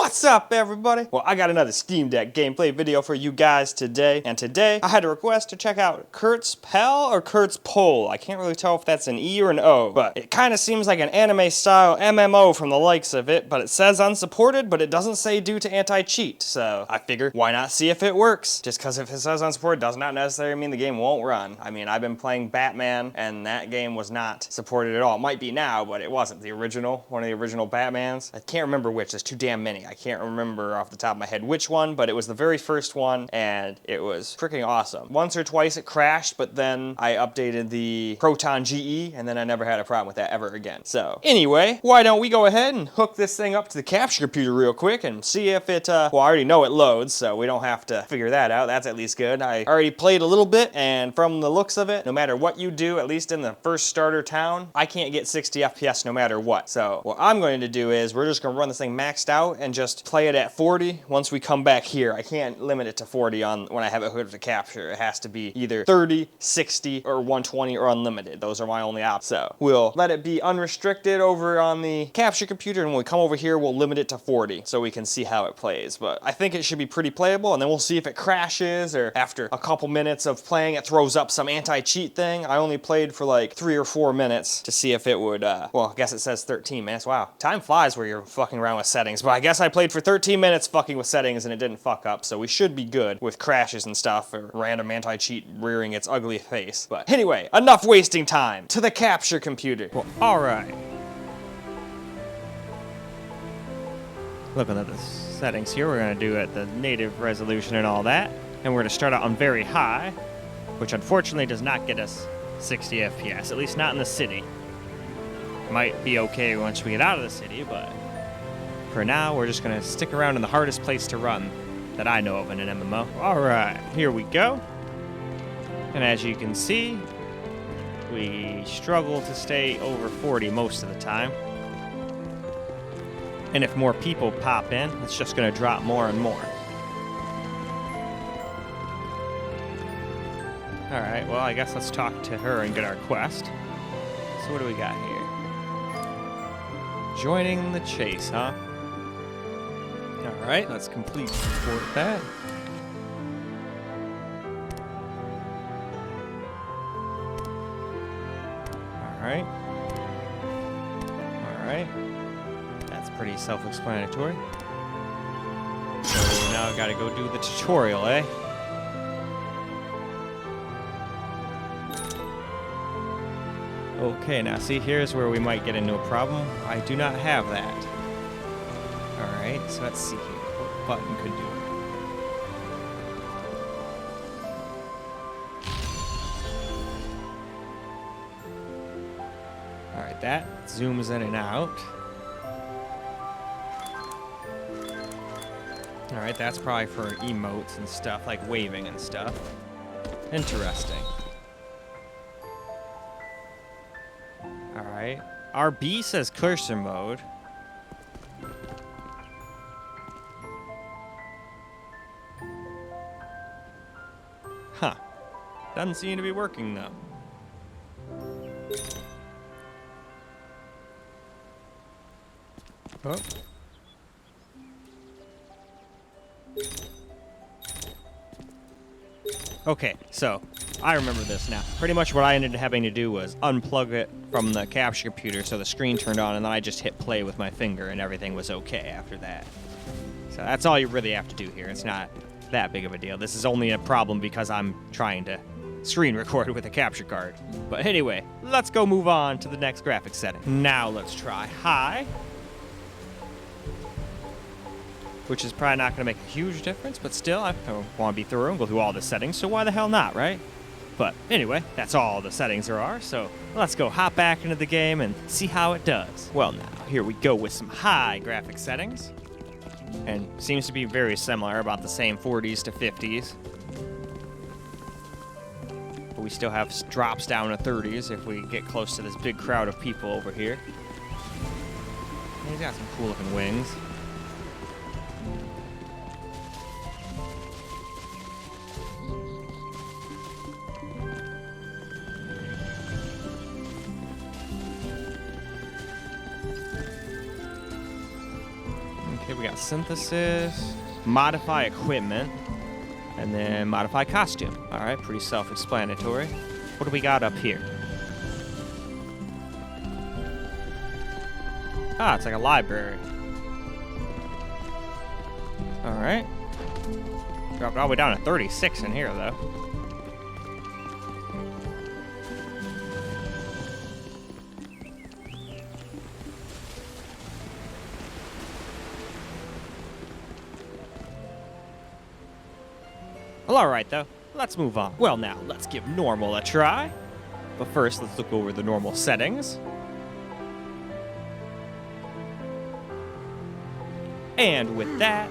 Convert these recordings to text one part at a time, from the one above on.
What's up, everybody? Well, I got another Steam Deck gameplay video for you guys today, and today I had a request to check out KurtzPel or KurtzPel. I can't really tell if that's an E or an O, but it kind of seems like an anime-style MMO from the likes of it, but it says unsupported, but it doesn't say due to anti-cheat, so I figured, why not see if it works? Just because if it says unsupported does not necessarily mean the game won't run. I mean, I've been playing Batman, and that game was not supported at all. It might be now, but it wasn't. The original, one of the original Batmans. I can't remember which, there's too damn many. I can't remember off the top of my head which one, but it was the very first one, and it was freaking awesome. Once or twice it crashed, but then I updated the Proton GE, and then I never had a problem with that ever again. So, anyway, why don't we go ahead and hook this thing up to the capture computer real quick and see if it, well, I already know it loads, so we don't have to figure that out. That's at least good. I already played a little bit, and from the looks of it, no matter what you do, at least in the first starter town, I can't get 60 FPS no matter what. So, what I'm going to do is, we're just going to run this thing maxed out and just play it at 40 once we come back here. I can't limit it to 40 on when I have it hooked to capture. It has to be either 30, 60, or 120 or unlimited. Those are my only options. So we'll let it be unrestricted over on the capture computer, and when we come over here, we'll limit it to 40 so we can see how it plays. But I think it should be pretty playable, and then we'll see if it crashes, or after a couple minutes of playing, it throws up some anti-cheat thing. I only played for like 3 or 4 minutes to see if it would, well, I guess it says 13 minutes. Wow, time flies where you're fucking around with settings, but I guess I played for 13 minutes fucking with settings and it didn't fuck up, so we should be good with crashes and stuff, or random anti-cheat rearing its ugly face. But anyway, enough wasting time. To the capture computer. Well, alright. Looking at the settings here, we're gonna do it the native resolution and all that, and we're gonna start out on very high, which unfortunately does not get us 60 FPS, at least not in the city. Might be okay once we get out of the city, but for now, we're just gonna stick around in the hardest place to run that I know of in an MMO. All right, here we go. And as you can see, we struggle to stay over 40 most of the time. And if more people pop in, it's just gonna drop more and more. All right, well, I guess let's talk to her and get our quest. So what do we got here? Joining the chase, huh? Alright, let's complete support that. Alright. Alright. That's pretty self-explanatory. So now I gotta go do the tutorial, eh? Okay, now see, here's where we might get into a problem. I do not have that. Alright, so let's see here. What button could do it? Alright, that zooms in and out. Alright, that's probably for emotes and stuff, like waving and stuff. Interesting. Alright. RB says cursor mode. Huh. Doesn't seem to be working, though. Oh. Okay, so I remember this now. Pretty much what I ended up having to do was unplug it from the capture computer so the screen turned on, and then I just hit play with my finger and everything was okay after that. So that's all you really have to do here. It's not that big of a deal. This is only a problem because I'm trying to screen record with a capture card. But anyway, let's go move on to the next graphics setting. Now let's try high, which is probably not going to make a huge difference, but still, I want to be thorough and go through all the settings, so why the hell not, right? But anyway, that's all the settings there are, so let's go hop back into the game and see how it does. Well, now, here we go with some high graphics settings. And seems to be very similar, about the same 40s to 50s. But we still have drops down to 30s if we get close to this big crowd of people over here. And he's got some cool looking wings. Okay, we got synthesis, modify equipment, and then modify costume. All right, pretty self-explanatory. What do we got up here? Ah, it's like a library. All right. Dropped all the way down to 36 in here, though. Well, alright though, let's move on. Well now, let's give normal a try. But first, let's look over the normal settings. And with that,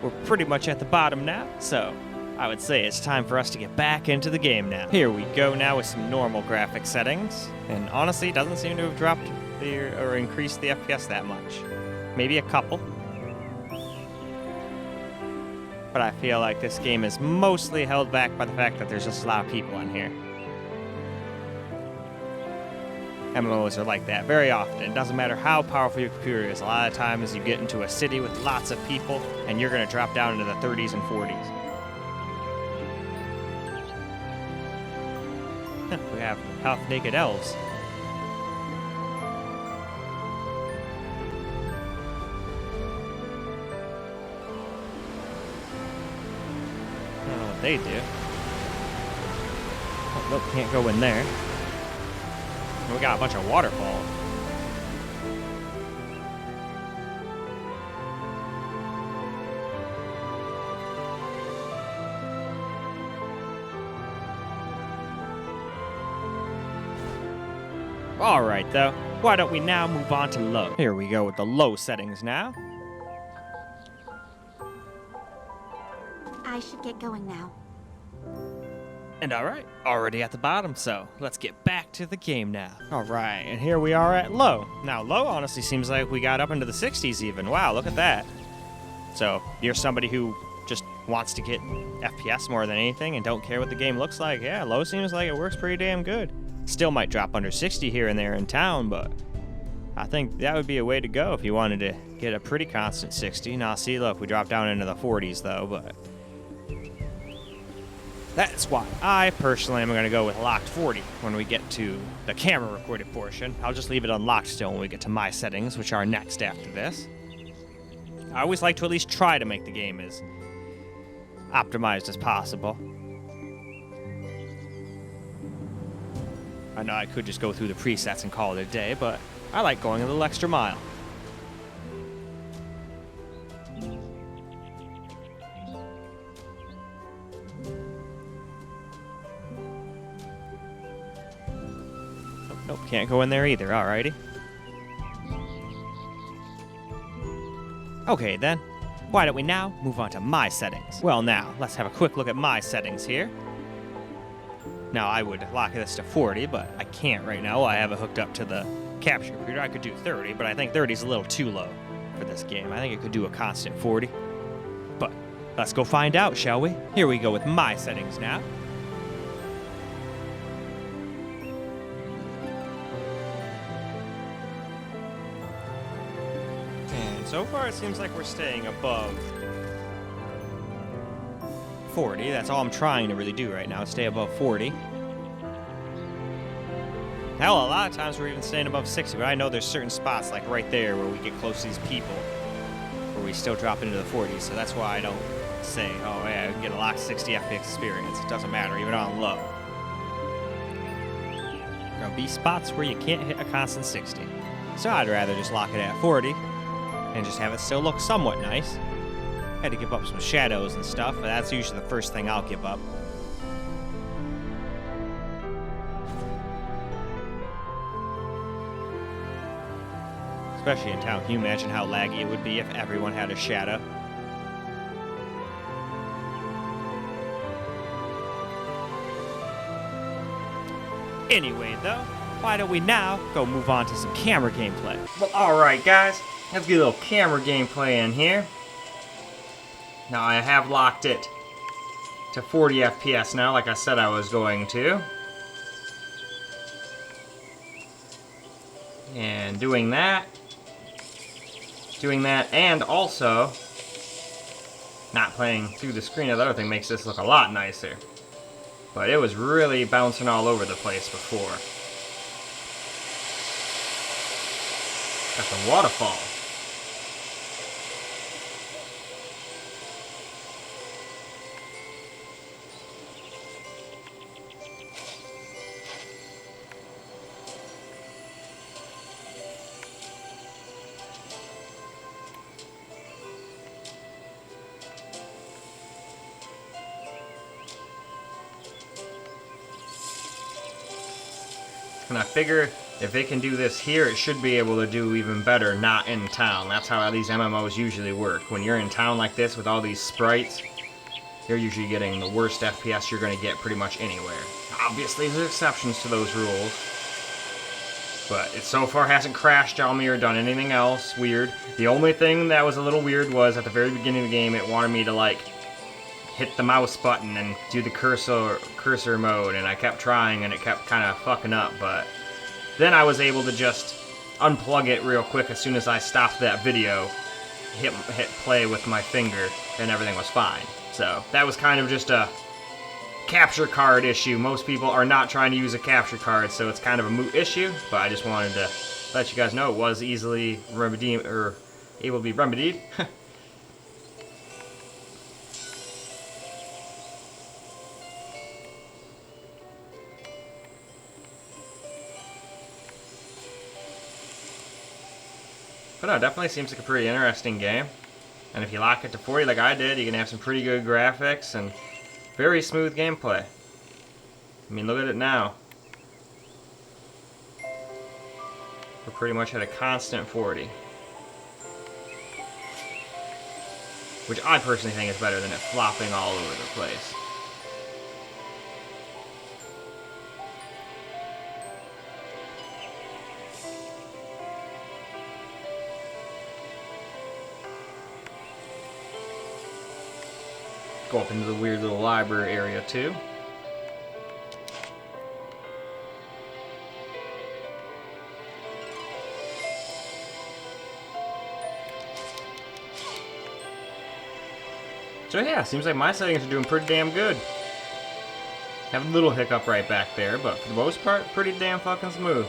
we're pretty much at the bottom now, so I would say it's time for us to get back into the game now. Here we go now with some normal graphic settings, and honestly, it doesn't seem to have dropped or increased the FPS that much. Maybe a couple. But I feel like this game is mostly held back by the fact that there's just a lot of people in here. MMOs are like that very often. It doesn't matter how powerful your computer is. A lot of times you get into a city with lots of people and you're going to drop down into the 30s and 40s. We have half-naked elves. They do. Oh, nope, can't go in there. We got a bunch of waterfalls. Alright though, why don't we now move on to low? Here we go with the low settings now. I should get going now. And alright, already at the bottom, so let's get back to the game now. Alright, and here we are at low. Now, low honestly seems like we got up into the 60s even. Wow, look at that. So, you're somebody who just wants to get FPS more than anything and don't care what the game looks like. Yeah, low seems like it works pretty damn good. Still might drop under 60 here and there in town, but I think that would be a way to go if you wanted to get a pretty constant 60. Now, see, look, we dropped down into the 40s though, but that's why I personally am going to go with locked 40 when we get to the camera recorded portion. I'll just leave it unlocked still when we get to my settings, which are next after this. I always like to at least try to make the game as optimized as possible. I know I could just go through the presets and call it a day, but I like going a little extra mile. Nope, can't go in there either, alrighty. Okay then, why don't we now move on to my settings? Well now, let's have a quick look at my settings here. Now I would lock this to 40, but I can't right now. I have it hooked up to the capture computer. I could do 30, but I think 30 is a little too low for this game. I think it could do a constant 40. But let's go find out, shall we? Here we go with my settings now. So far, it seems like we're staying above 40. That's all I'm trying to really do right now, stay above 40. Hell, a lot of times we're even staying above 60, but I know there's certain spots, like right there, where we get close to these people, where we still drop into the 40s, so that's why I don't say, oh yeah, we can get a locked 60 FPS experience. It doesn't matter, even on low. There'll be spots where you can't hit a constant 60. So I'd rather just lock it at 40, and just have it still look somewhat nice. Had to give up some shadows and stuff, but that's usually the first thing I'll give up. Especially in town. Can you imagine how laggy it would be if everyone had a shadow? Anyway, though, why don't we now go move on to some camera gameplay? Well, alright guys, let's get a little camera gameplay in here. Now I have locked it to 40 FPS now, like I said I was going to. And doing that, doing that, and also not playing through the screen of the other thing makes this look a lot nicer. But it was really bouncing all over the place before. Got the waterfall. And I figure if they can do this here, it should be able to do even better not in town. That's how these MMOs usually work. When you're in town like this with all these sprites, you're usually getting the worst FPS you're going to get pretty much anywhere. Obviously, there's exceptions to those rules. But it so far hasn't crashed on me or done anything else weird. The only thing that was a little weird was at the very beginning of the game, it wanted me to like hit the mouse button and do the cursor mode, and I kept trying and it kept kind of fucking up, but then I was able to just unplug it real quick as soon as I stopped that video, hit play with my finger, and everything was fine. So that was kind of just a capture card issue. Most people are not trying to use a capture card, so it's kind of a moot issue, but I just wanted to let you guys know it was easily remedied, or able to be remedied. But no, it definitely seems like a pretty interesting game. And if you lock it to 40 like I did, you can have some pretty good graphics and very smooth gameplay. I mean, look at it now. We're pretty much at a constant 40. Which I personally think is better than it flopping all over the place. Go up into the weird little library area too. So yeah, seems like my settings are doing pretty damn good. Have a little hiccup right back there, but for the most part, pretty damn fucking smooth.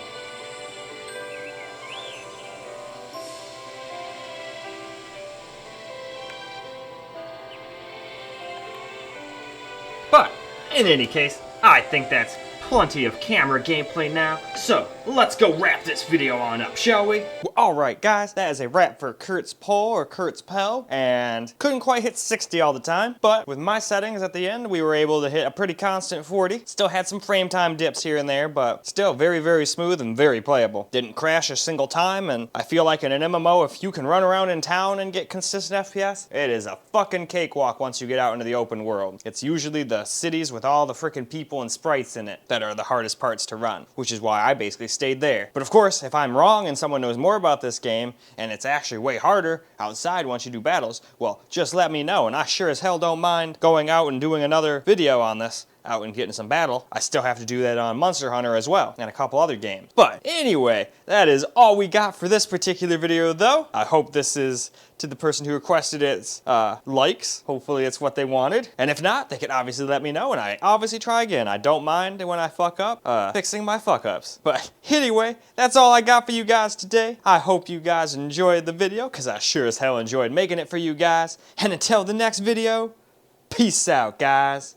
But, in any case, I think that's plenty of camera gameplay now, so let's go wrap this video on up, shall we? Well, alright guys, that is a wrap for KurtzPel or KurtzPel, and couldn't quite hit 60 all the time, but with my settings at the end, we were able to hit a pretty constant 40. Still had some frame time dips here and there, but still very, very smooth and very playable. Didn't crash a single time, and I feel like in an MMO, if you can run around in town and get consistent FPS, it is a fucking cakewalk once you get out into the open world. It's usually the cities with all the frickin' people and sprites in it that are the hardest parts to run, which is why I basically stayed there. But of course, if I'm wrong and someone knows more about this game, and it's actually way harder outside once you do battles, well, just let me know, and I sure as hell don't mind going out and doing another video on this, out and getting some battle. I still have to do that on Monster Hunter as well, and a couple other games. But anyway, that is all we got for this particular video though. I hope this is, to the person who requested it, likes. Hopefully it's what they wanted. And if not, they can obviously let me know, and I obviously try again. I don't mind when I fuck up, fixing my fuck ups. But anyway, that's all I got for you guys today. I hope you guys enjoyed the video, because I sure as hell enjoyed making it for you guys. And until the next video, peace out, guys.